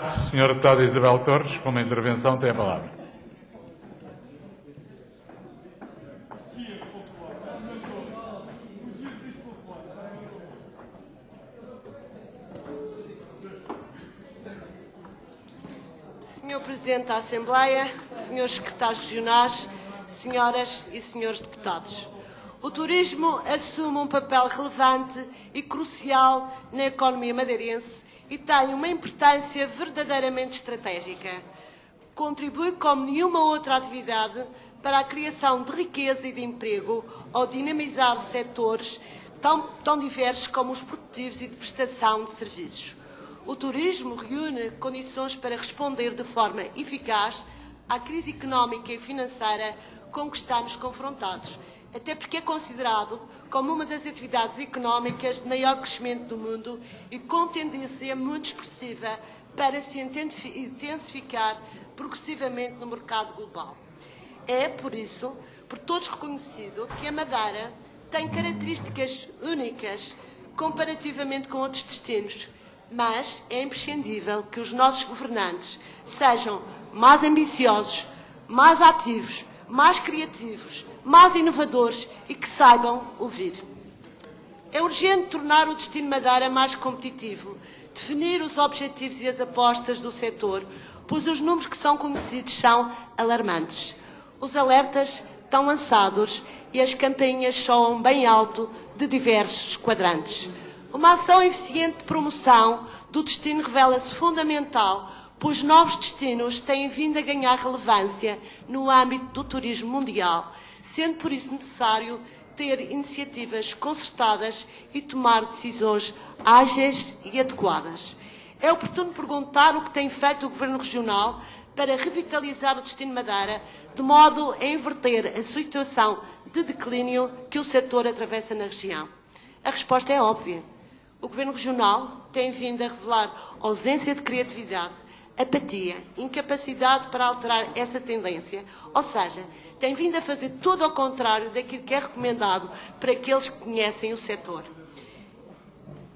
Senhora deputada Isabel Torres, com uma intervenção, tem a palavra. Senhor Presidente da Assembleia, senhores secretários regionais, senhoras e senhores deputados. O turismo assume um papel relevante e crucial na economia madeirense e tem uma importância verdadeiramente estratégica. Contribui como nenhuma outra atividade para a criação de riqueza e de emprego ao dinamizar setores tão diversos como os produtivos e de prestação de serviços. O turismo reúne condições para responder de forma eficaz à crise económica e financeira com que estamos confrontados, até porque é considerado como uma das atividades económicas de maior crescimento do mundo e com tendência muito expressiva para se intensificar progressivamente no mercado global. É, por isso, por todos reconhecido que a Madeira tem características únicas comparativamente com outros destinos, mas é imprescindível que os nossos governantes sejam mais ambiciosos, mais ativos, mais criativos, mais inovadores e que saibam ouvir. É urgente tornar o destino Madeira mais competitivo, definir os objetivos e as apostas do setor, pois os números que são conhecidos são alarmantes. Os alertas estão lançados e as campainhas soam bem alto de diversos quadrantes. Uma ação eficiente de promoção do destino revela-se fundamental, pois novos destinos têm vindo a ganhar relevância no âmbito do turismo mundial, sendo por isso necessário ter iniciativas concertadas e tomar decisões ágeis e adequadas. É oportuno perguntar o que tem feito o Governo Regional para revitalizar o destino Madeira, de modo a inverter a situação de declínio que o setor atravessa na região. A resposta é óbvia. O Governo Regional tem vindo a revelar ausência de criatividade, apatia, incapacidade para alterar essa tendência, ou seja, tem vindo a fazer tudo ao contrário daquilo que é recomendado para aqueles que conhecem o setor.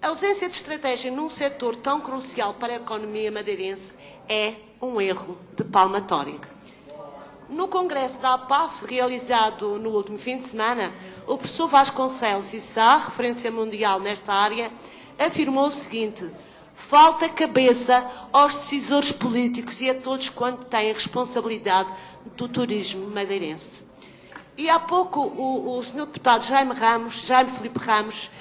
A ausência de estratégia num setor tão crucial para a economia madeirense é um erro de palmatória. No Congresso da APAF, realizado no último fim de semana, o professor Vasconcelos Issá, referência mundial nesta área, afirmou o seguinte: falta cabeça aos decisores políticos e a todos quanto têm responsabilidade do turismo madeirense. E há pouco o senhor deputado Jaime Filipe Ramos,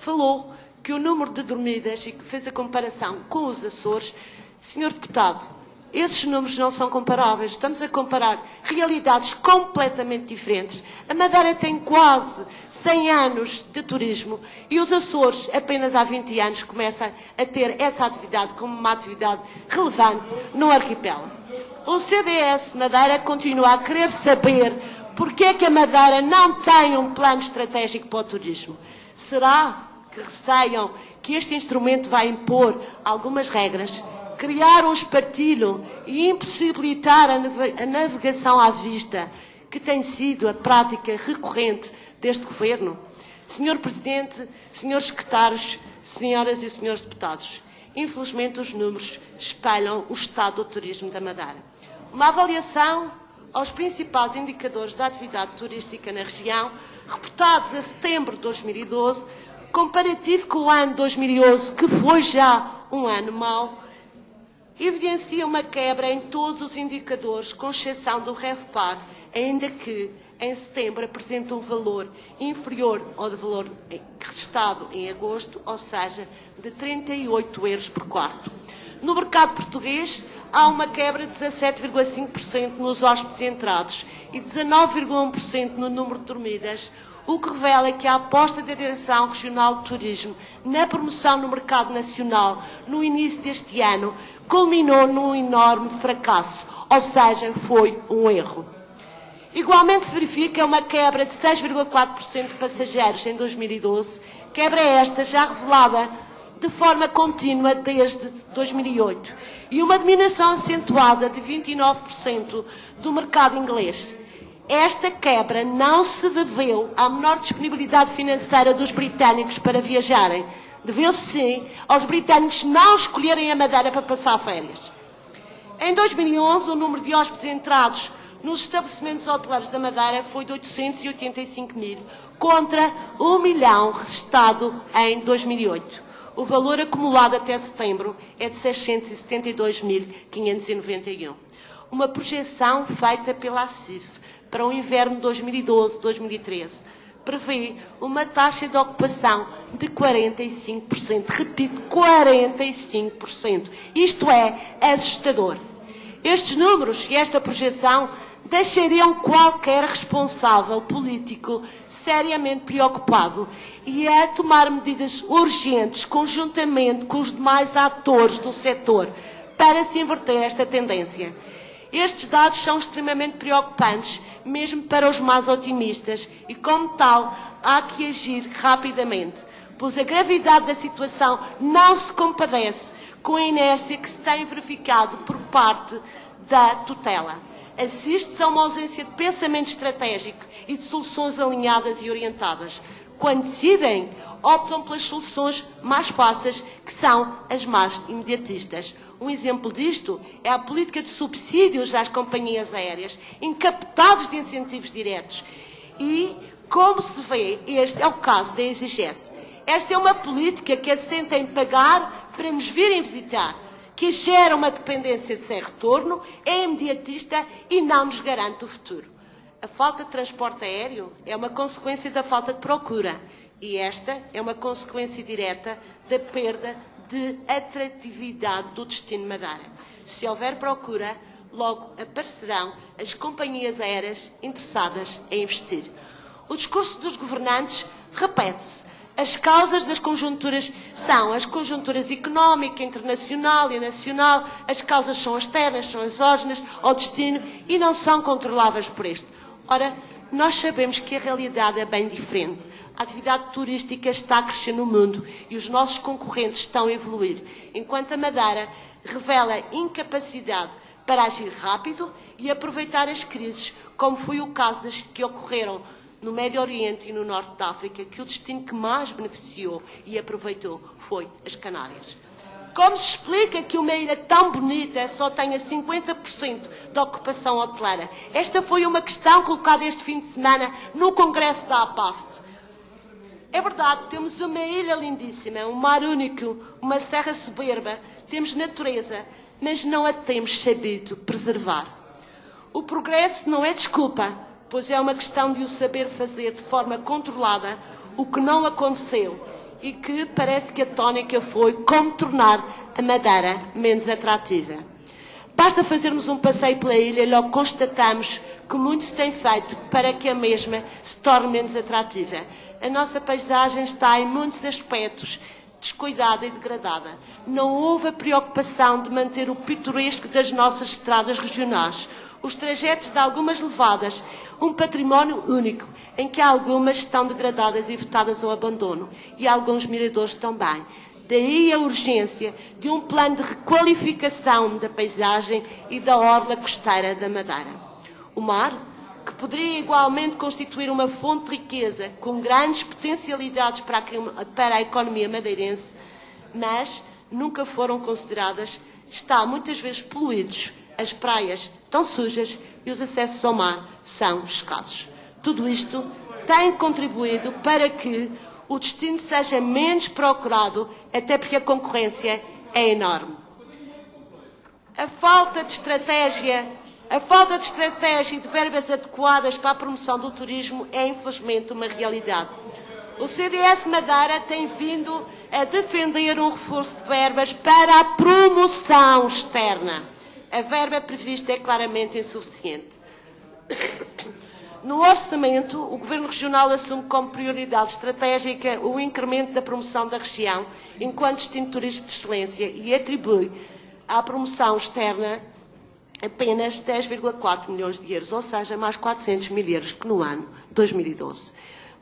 falou que o número de dormidas e que fez a comparação com os Açores. Senhor deputado, esses números não são comparáveis. Estamos a comparar realidades completamente diferentes. A Madeira tem quase 100 anos de turismo e os Açores, apenas há 20 anos, começam a ter essa atividade como uma atividade relevante no arquipélago. O CDS Madeira continua a querer saber porque é que a Madeira não tem um plano estratégico para o turismo. Será que receiam que este instrumento vai impor algumas regras, criar um espartilho e impossibilitar a navegação à vista, que tem sido a prática recorrente deste Governo? Senhor Presidente, senhores secretários, senhoras e senhores deputados, infelizmente os números espelham o estado do turismo da Madeira. Uma avaliação aos principais indicadores da atividade turística na região, reportados a setembro de 2012, comparativo com o ano 2011, que foi já um ano mau, evidencia uma quebra em todos os indicadores, com exceção do RevPAR, ainda que em setembro apresenta um valor inferior ao do valor registado em agosto, ou seja, de 38 euros por quarto. No mercado português, há uma quebra de 17,5% nos hóspedes entrados e 19,1% no número de dormidas, o que revela que a aposta da Direção Regional de Turismo na promoção no mercado nacional no início deste ano culminou num enorme fracasso, ou seja, foi um erro. Igualmente se verifica uma quebra de 6,4% de passageiros em 2012, quebra esta já revelada de forma contínua desde 2008, e uma diminuição acentuada de 29% do mercado inglês. Esta quebra não se deveu à menor disponibilidade financeira dos britânicos para viajarem, deveu sim aos britânicos não escolherem a Madeira para passar férias. Em 2011, o número de hóspedes entrados nos estabelecimentos hoteleiros da Madeira foi de 885 mil, contra 1 milhão registado em 2008. O valor acumulado até setembro é de 672.591. Uma projeção feita pela ACIF para o inverno 2012-2013 prevê uma taxa de ocupação de 45%. Repito, 45%. Isto é assustador. Estes números e esta projeção deixariam qualquer responsável político seriamente preocupado e a tomar medidas urgentes, conjuntamente com os demais atores do setor, para se inverter esta tendência. Estes dados são extremamente preocupantes, mesmo para os mais otimistas, e como tal, há que agir rapidamente, pois a gravidade da situação não se compadece com a inércia que se tem verificado por parte da tutela. Assiste-se a uma ausência de pensamento estratégico e de soluções alinhadas e orientadas. Quando decidem, optam pelas soluções mais fáceis, que são as mais imediatistas. Um exemplo disto é a política de subsídios às companhias aéreas, encapotados de incentivos diretos. E, como se vê, este é o caso da EasyJet. Esta é uma política que assenta em pagar para nos virem visitar, que gera uma dependência de sem retorno, é imediatista e não nos garante o futuro. A falta de transporte aéreo é uma consequência da falta de procura e esta é uma consequência direta da perda de atratividade do destino Madeira. Se houver procura, logo aparecerão as companhias aéreas interessadas em investir. O discurso dos governantes repete-se. As causas das conjunturas são as conjunturas económica, internacional e nacional. As causas são externas, são exógenas ao destino e não são controláveis por este. Ora, nós sabemos que a realidade é bem diferente. A atividade turística está a crescer no mundo e os nossos concorrentes estão a evoluir, enquanto a Madeira revela incapacidade para agir rápido e aproveitar as crises, como foi o caso das que ocorreram no Médio Oriente e no Norte da África, que o destino que mais beneficiou e aproveitou foi as Canárias. Como se explica que uma ilha tão bonita só tenha 50% de ocupação hoteleira? Esta foi uma questão colocada este fim de semana no Congresso da APAFT. É verdade, temos uma ilha lindíssima, um mar único, uma serra soberba, temos natureza, mas não a temos sabido preservar. O progresso não é desculpa, pois é uma questão de o saber fazer de forma controlada, o que não aconteceu e que parece que a tónica foi como tornar a Madeira menos atrativa. Basta fazermos um passeio pela ilha e logo constatamos que muito se tem feito para que a mesma se torne menos atrativa. A nossa paisagem está em muitos aspectos descuidada e degradada. Não houve a preocupação de manter o pitoresco das nossas estradas regionais, os trajetos de algumas levadas, um património único, em que algumas estão degradadas e votadas ao abandono, e alguns miradores também. Daí a urgência de um plano de requalificação da paisagem e da orla costeira da Madeira. O mar, que poderia igualmente constituir uma fonte de riqueza com grandes potencialidades para a economia madeirense, mas nunca foram consideradas, está muitas vezes poluídos, as praias estão sujas e os acessos ao mar são escassos. Tudo isto tem contribuído para que o destino seja menos procurado, até porque a concorrência é enorme. A falta de estratégia e de verbas adequadas para a promoção do turismo é, infelizmente, uma realidade. O CDS Madeira tem vindo a defender um reforço de verbas para a promoção externa. A verba prevista é claramente insuficiente. No orçamento, o Governo Regional assume como prioridade estratégica o incremento da promoção da região enquanto destino turístico de excelência e atribui à promoção externa apenas 10,4 milhões de euros, ou seja, mais 400 mil euros que no ano 2012.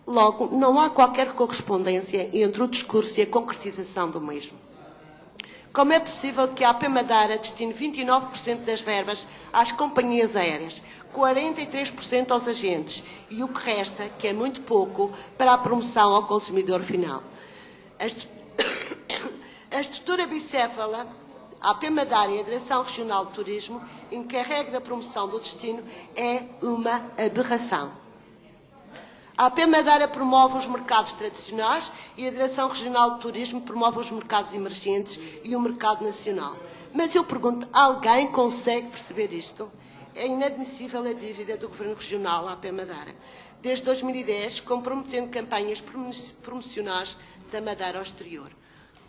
Logo, não há qualquer correspondência entre o discurso e a concretização do mesmo. Como é possível que a AP Madeira destine 29% das verbas às companhias aéreas, 43% aos agentes e o que resta, que é muito pouco, para a promoção ao consumidor final? A estrutura bicéfala, a AP Madeira e a Direção Regional de Turismo, encarregue da promoção do destino, é uma aberração. A AP Madeira promove os mercados tradicionais e a Direção Regional de Turismo promove os mercados emergentes e o mercado nacional. Mas eu pergunto, alguém consegue perceber isto? É inadmissível a dívida do Governo Regional à AP Madeira. Desde 2010, comprometendo campanhas promocionais da Madeira ao exterior.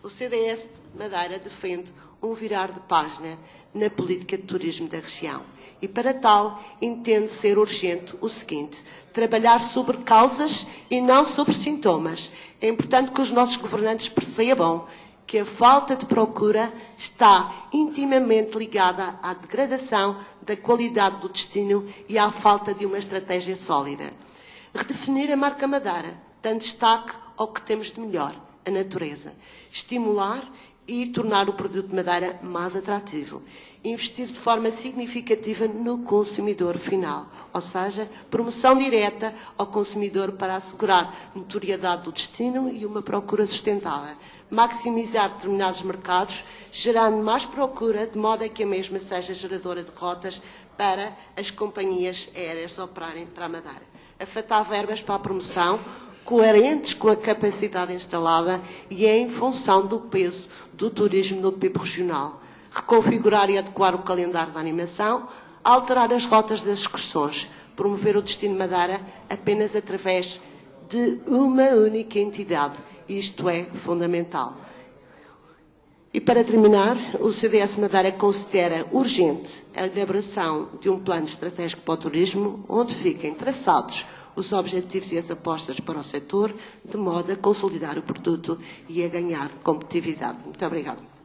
O CDS de Madeira defende um virar de página na política de turismo da região. E para tal, entende ser urgente o seguinte: trabalhar sobre causas e não sobre sintomas. É importante que os nossos governantes percebam que a falta de procura está intimamente ligada à degradação da qualidade do destino e à falta de uma estratégia sólida. Redefinir a marca Madeira, dando destaque ao que temos de melhor, a natureza. Estimular e tornar o produto de madeira mais atrativo. Investir de forma significativa no consumidor final, ou seja, promoção direta ao consumidor para assegurar notoriedade do destino e uma procura sustentável. Maximizar determinados mercados, gerando mais procura, de modo a que a mesma seja geradora de rotas para as companhias aéreas operarem para a Madeira. Afetar verbas para a promoção, coerentes com a capacidade instalada e em função do peso do turismo no PIB regional. Reconfigurar e adequar o calendário da animação, alterar as rotas das excursões, promover o destino Madeira apenas através de uma única entidade. Isto é fundamental. E para terminar, o CDS Madeira considera urgente a elaboração de um plano estratégico para o turismo, onde fiquem traçados os objetivos e as apostas para o setor, de modo a consolidar o produto e a ganhar competitividade. Muito obrigada.